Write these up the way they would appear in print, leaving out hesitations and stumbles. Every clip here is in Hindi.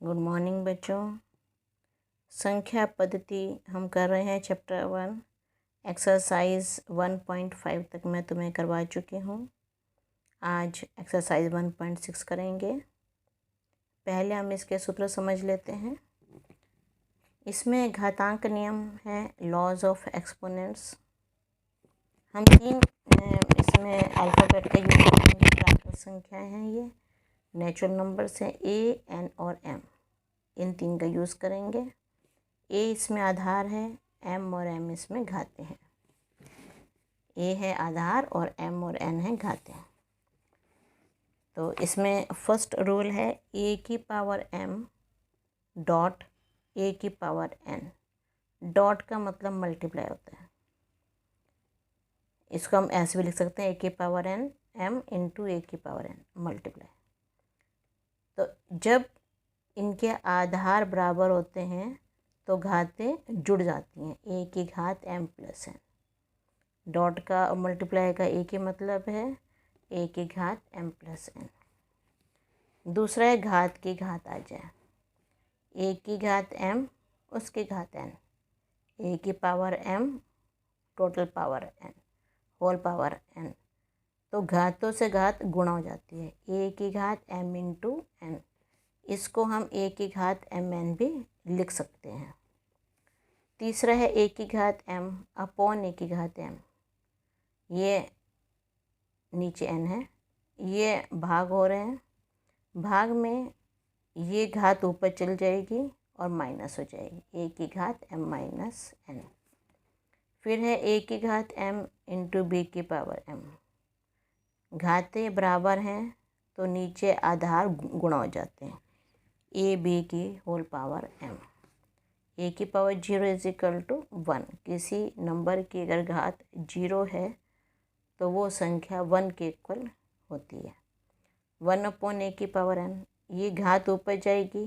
गुड मॉर्निंग बच्चों। संख्या पद्धति हम कर रहे हैं चैप्टर 1 एक्सरसाइज 1.5 तक मैं तुम्हें करवा चुकी हूँ। आज एक्सरसाइज 1.6 करेंगे। पहले हम इसके सूत्र समझ लेते हैं। इसमें घातांक नियम है, लॉज ऑफ एक्सपोनेंट्स। हम तीन इसमें अल्फ़ाबेट का यूज करेंगे। प्राकृत संख्याएँ हैं, ये नेचुरल नंबर्स हैं, ए, एन और एम। इन तीन का यूज़ करेंगे। ए इसमें आधार है, एम और एम इसमें घाते हैं। ए है आधार और एम और एन है घाते हैं। तो इसमें फर्स्ट रूल है ए की पावर एम डॉट ए की पावर एन। डॉट का मतलब मल्टीप्लाई होता है। इसको हम ऐसे भी लिख सकते हैं, ए की पावर एन एम इंटू ए की पावर एन मल्टीप्लाई। तो जब इनके आधार बराबर होते हैं तो घातें जुड़ जाती हैं। ए की घात एम प्लस एन। डॉट का और मल्टीप्लाई का एक ही मतलब है, ए की घात एम प्लस एन। दूसरा है घात की घात आ जाए, ए की घात एम उसकी घात एन। ए की power m total power n whole power n. तो घातों से घात गुणा हो जाती है, ए की घात एम इंटू एन। इसको हम ए की घात एम एन भी लिख सकते हैं। तीसरा है ए की घात एम अपॉन ए की घात एम। ये नीचे एन है, ये भाग हो रहे हैं। भाग में ये घात ऊपर चल जाएगी और माइनस हो जाएगी, ए की घात एम माइनस एन। फिर है ए की घात एम इंटू बी की पावर एम। घातें बराबर हैं तो नीचे आधार गुणा हो जाते हैं, ए बी की होल पावर एम। ए की पावर 0 इज इक्वल टू 1। किसी नंबर की अगर घात 0 है तो वो संख्या 1 के इक्वल होती है। 1 अपॉन ए की पावर एन। ये घात ऊपर जाएगी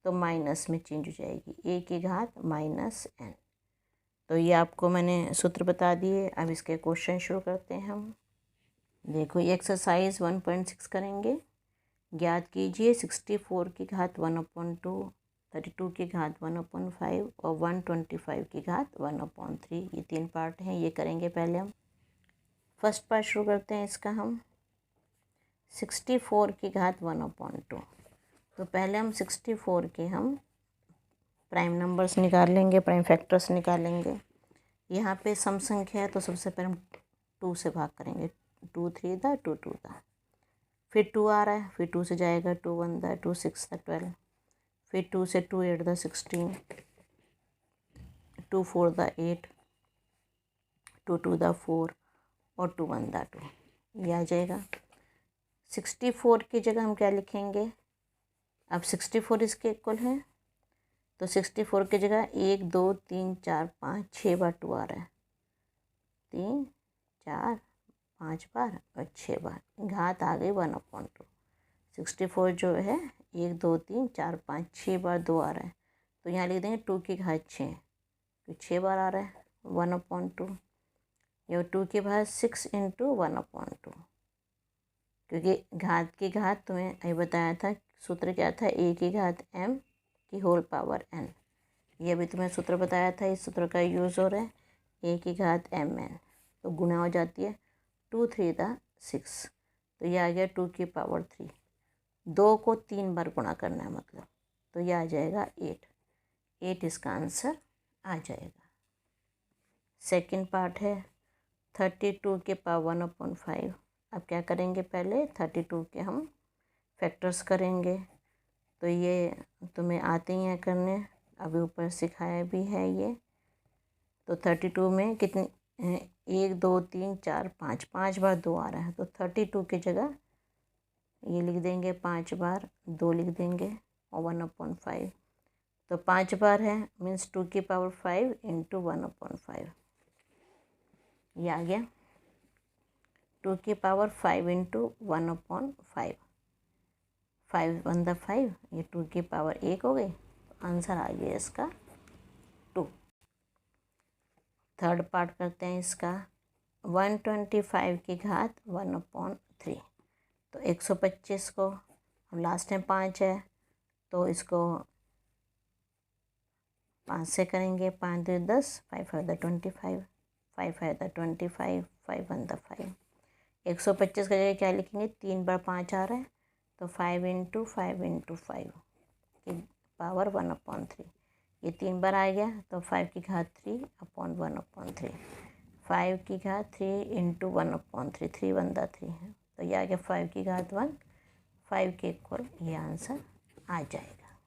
तो माइनस में चेंज हो जाएगी, ए की घात माइनस एन। तो ये आपको मैंने सूत्र बता दिए। अब इसके क्वेश्चन शुरू करते हैं हम। देखो ये एक्सरसाइज 1.6 करेंगे। ज्ञात कीजिए 64 की घात 1/2, 32 की घात 1/5 और 125 की घात 1/3। ये तीन पार्ट हैं, ये करेंगे पहले हम। फर्स्ट पार्ट शुरू करते हैं इसका हम। 64 की घात 1/2। तो पहले हम 64 के हम प्राइम नंबर्स निकाल लेंगे, प्राइम फैक्टर्स निकालेंगे। यहाँ पे सम संख्या है तो सबसे पहले हम 2 से भाग करेंगे। 2 3 दा 2 2 दा। फिर 2 आ रहा है, फिर 2 से जाएगा, 2 1 दा 2 6 दा 12। फिर 2 से 2 8 दा 16, 2 4 दा 8, 2 2 दा 4 और 2 1 दा 2। ये आ जाएगा। 64 की जगह हम क्या लिखेंगे? अब 64 इसके इक्वल है तो 64 की जगह 1 2 3 4 5 6 बार 2 आ रहा है, 3 4 5 बार और 6 बार। घात आ गई 1/2। 64 जो है 1 2 3 4 5 6 बार 2 आ रहा है, तो यहाँ लिख देंगे 2 की घात 6, तो 6 बार आ रहा है 1/2। ये 2 की घात 6 इंटू 1/2, क्योंकि घात की घात तुम्हें ये बताया था, सूत्र क्या था, ए की घात एम की होल पावर एन। ये अभी तुम्हें सूत्र बताया था, इस सूत्र का यूज़ हो रहा है, ए की घात एम एन। तो गुणा हो जाती है 2 3 दा 6, तो ये आ गया 2 की पावर 3। 2 को 3 बार गुणा करना है मतलब, तो यह आ जाएगा 8 इसका आंसर आ जाएगा। सेकंड पार्ट है 32 के पावर 1/5। अब क्या करेंगे, पहले 32 के हम फैक्टर्स करेंगे। तो ये तुम्हें आते ही हैं करने, अभी ऊपर सिखाया भी है ये। तो 32 में कितने 1 2 3 4 5 5 बार 2 आ रहा है, तो 32 की जगह ये लिख देंगे 5 बार, 2 लिख देंगे और 1/5। तो 5 बार है मीन्स 2 की पावर 5 इंटू 1/5। ये आ गया 2 की पावर 5 इंटू 1/5। 5 1 दा 5, ये 2 की पावर 1 हो गई, तो आंसर आ गया इसका 2। थर्ड पार्ट करते हैं इसका। 125 की घात 1/3। तो 125 को हम लास्ट में 5 है तो इसको 5 से करेंगे, 5 2 10, 5 5 25, 5 5 25, 5 1 5। 125 का जगह क्या लिखेंगे, 3 बार 5 आ रहा है तो 5 इंटू 5 इंटू 5 की पावर 1/3। ये 3 बार आ गया तो 5 की घात 3/1/3। 5 की घात 3 इंटू 1/3, 3 1 3 है तो ये आ गया 5 की घात 1, 5 के इक्वल ये आंसर आ जाएगा।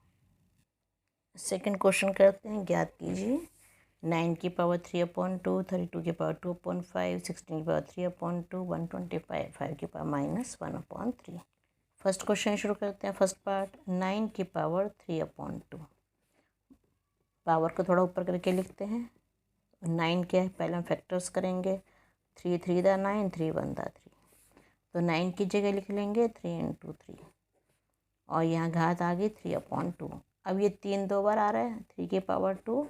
सेकंड क्वेश्चन करते हैं, ज्ञात कीजिए 9 की पावर 3/2, 32 की पावर 2/5, 16 की पावर 3/2, 125, 5 की पावर -1/3। फर्स्ट क्वेश्चन शुरू करते हैं। फर्स्ट पार्ट, 9 की पावर 3/2। पावर को थोड़ा ऊपर करके लिखते हैं। 9 के पहले हम फैक्टर्स करेंगे, 3 3 दा 9, 3 1 दा 3। तो 9 की जगह लिख लेंगे 3 इंटू 3 और यहाँ घात आ गई 3/2। अब ये 3 2 बार आ रहा है, 3 की पावर 2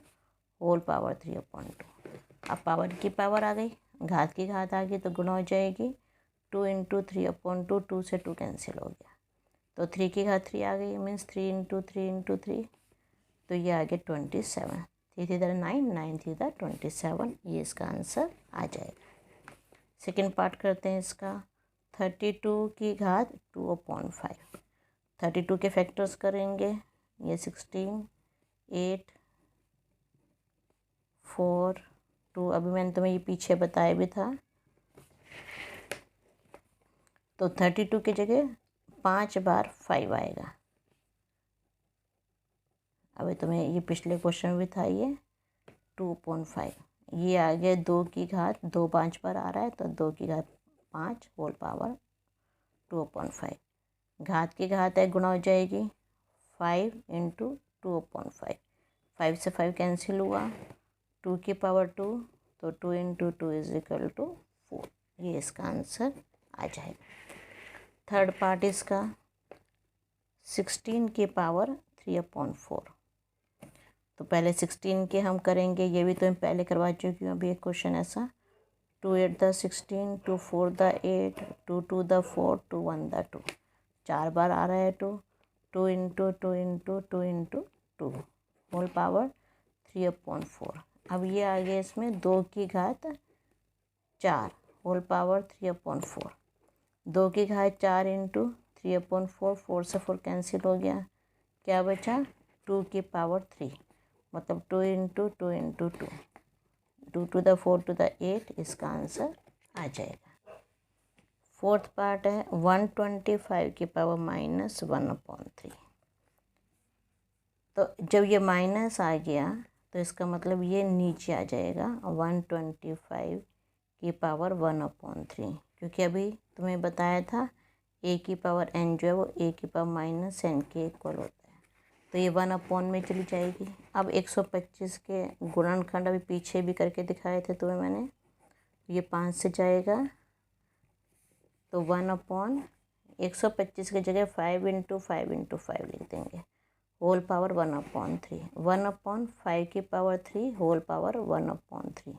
होल पावर 3/2। अब पावर की पावर आ गई, घात की घात आ गई तो गुणा हो जाएगी 2 इंटू 3/2। 2 से 2 कैंसिल हो गया तो 3 की घात 3 आ गई, मीन्स 3 इंटू 3 इंटू 3 तो ये आ गया 27। 3 3 दा 9, 9 3 दा 27, ये इसका आंसर आ जाएगा। सेकेंड पार्ट करते हैं इसका। 32 की घात 2/5। 32 के फैक्टर्स करेंगे, ये 16, 8, 4, 2। अभी मैंने तुम्हें ये पीछे बताया भी था। तो 32 की जगह 5 बार 5 आएगा। अभी तुम्हें ये पिछले क्वेश्चन में भी था, ये 2/5। ये आ गया 2 की घात 2 5 बार आ रहा है तो 2 की घात 5 होल पावर 2/5। घात की घात है, गुणा हो जाएगी 5 इंटू 2/5। 5 से 5 कैंसिल हुआ, 2 की पावर 2 तो 2 इंटू 2 इज इक्वल टू 4। ये इसका आंसर आ जाएगा। थर्ड पार्ट इसका, 16 की पावर 3/4। तो पहले 16 के हम करेंगे, ये भी तो मैं पहले करवा चुकी हूँ। अभी एक क्वेश्चन ऐसा, 2 8 दा 16, 2 4 दा 8, 2 2 दा 4, 2 1 दा 2। 4 बार आ रहा है 2, 2 into 2 into 2 into 2 whole power 3/4। अब ये आ गया इसमें 2 की घात 4 होल पावर 3/4। 2 की घात 4 इंटू 3/4, 4 से 4 कैंसिल हो गया, क्या बचा 2 की पावर 3, मतलब 2 into 2 into 2, 2 to the 4 to the 8, इसका आंसर आ जाएगा। फोर्थ पार्ट है 125 की पावर -1/3। तो जब ये माइनस आ गया तो इसका मतलब ये नीचे आ जाएगा 125 की पावर 1/3, क्योंकि अभी तुम्हें बताया था a की पावर n जो है वो a की पावर -n के इक्वल होता है। तो ये 1/, में चली जाएगी। अब 125 के गुणनखंड अभी पीछे भी करके दिखाए थे तुम्हें मैंने, ये 5 से जाएगा तो 1/125 की जगह 5 इंटू 5 इंटू 5 लिख देंगे, होल पावर 1/3। 1/5 की पावर 3 होल पावर 1/3।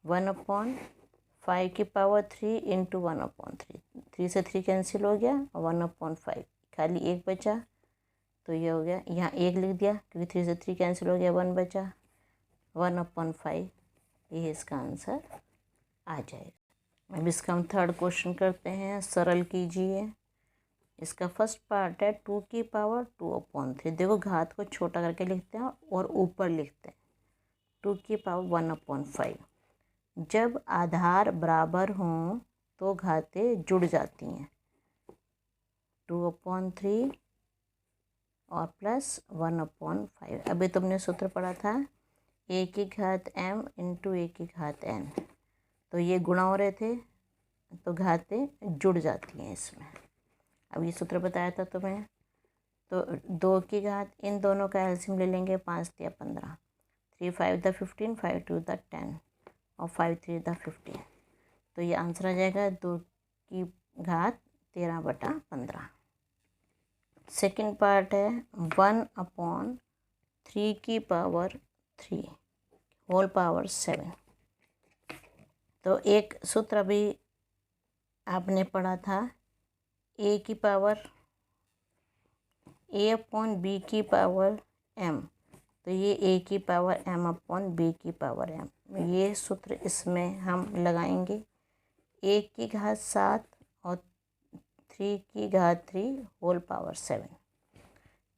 1/5 की पावर 3 इंटू 1/3, 3 से 3 कैंसिल हो गया, 1/5 खाली 1 बचा तो ये हो गया, यहाँ 1 लिख दिया क्योंकि 3 से 3 कैंसिल हो गया, 1 बचा, 1/5। ये इसका आंसर आ जाएगा। अब इसका हम थर्ड क्वेश्चन करते हैं, सरल कीजिए। इसका फर्स्ट पार्ट है 2 की पावर 2/3। देखो घात को छोटा करके लिखते हैं और ऊपर लिखते हैं 2 की पावर 1/5। जब आधार बराबर हों तो घातें जुड़ जाती हैं, 2/3 और प्लस 1/5। अभी तुमने सूत्र पढ़ा था a की घात m इंटू a की घात n, तो ये गुणा हो रहे थे तो घातें जुड़ जाती हैं इसमें। अब ये सूत्र बताया था तुम्हें, तो 2 की घात, इन दोनों का एलसीएम ले लेंगे, 5 या 15, 3 5 दा 15, 5 2 दा 10 और 5 3 दा 15। तो ये आंसर आ जाएगा 2 की घात 13/15। सेकंड पार्ट है 1/3 की पावर 3 होल पावर 7। तो एक सूत्र अभी आपने पढ़ा था a की पावर ए अपॉन बी की पावर m, तो ये a की पावर m अपॉन b की पावर m। ये सूत्र इसमें हम लगाएंगे। 1 की घात 7 और 3 की घात 3 होल पावर 7।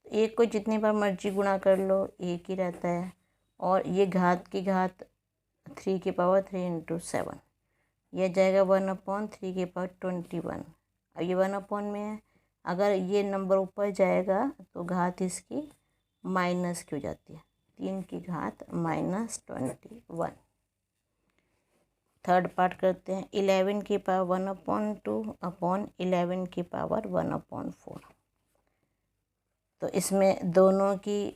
एक को जितनी बार मर्जी गुणा कर लो एक ही रहता है, और ये घात की घात 3 की पावर 3 इंटू 7, यह जाएगा 1/3 की पावर 21। अब ये 1 में है, अगर ये नंबर ऊपर जाएगा तो घात इसकी माइनस की हो जाती है, 3 की घात -21। थर्ड पार्ट करते हैं। 11 की पावर 1/2 अपॉन 11 की पावर 1/4। तो इसमें दोनों की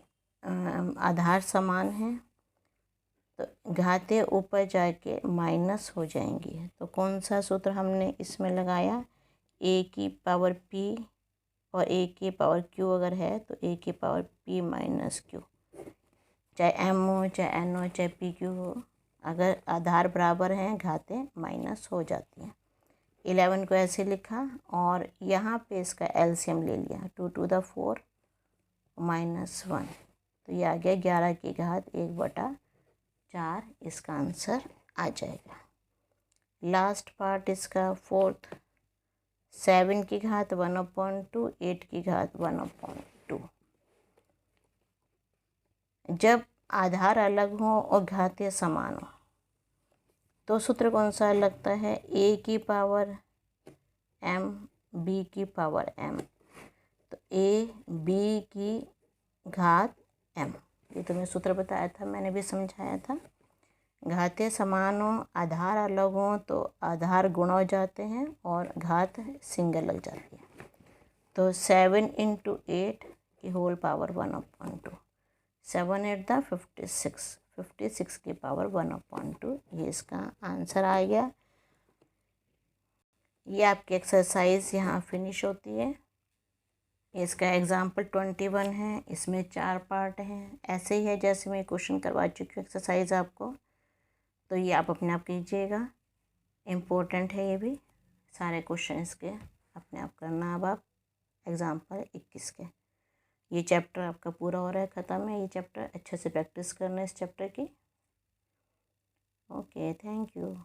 आधार समान है, तो घातें ऊपर जाके माइनस हो जाएंगी। तो कौन सा सूत्र हमने इसमें लगाया? a की पावर p और a की पावर q अगर है तो a की पावर p माइनस q, चाहे m हो चाहे n हो चाहे p q हो, अगर आधार बराबर हैं घातें माइनस हो जाती हैं। 11 को ऐसे लिखा और यहाँ पे इसका एलसीएम ले लिया, 2 to the 4 -1, तो ये आ गया 11 की घात 1/4। इसका आंसर आ जाएगा। लास्ट पार्ट इसका फोर्थ, 7 की घात 1/2, 8 की घात 1/2। जब आधार अलग हो और घातें समान हो तो सूत्र कौन सा लगता है? a की पावर m b की पावर m, तो a b की घात m, ये तो मैं सूत्र बताया था, मैंने भी समझाया था। घातें समान हो, आधार अलग हो तो आधार गुणा हो जाते हैं और घात सिंगल लग जाती है। तो 7 इंटू 8 की होल पावर 1/2, 7 8 दा 56, 56 की पावर 1/2, ये इसका आंसर आ गया। ये आपकी एक्सरसाइज यहाँ फिनिश होती है। इसका एग्जाम्पल 21 है, इसमें 4 पार्ट हैं। ऐसे ही है जैसे मैं क्वेश्चन करवा चुकी हूँ एक्सरसाइज आपको, तो ये आप अपने आप कीजिएगा। इम्पोर्टेंट है ये भी, सारे क्वेश्चन इसके अपने आप करना। अब आप एग्जाम्पल 21 के, ये चैप्टर आपका पूरा हो रहा है, ख़त्म है ये चैप्टर। अच्छे से प्रैक्टिस करना इस चैप्टर की। Okay, thank you.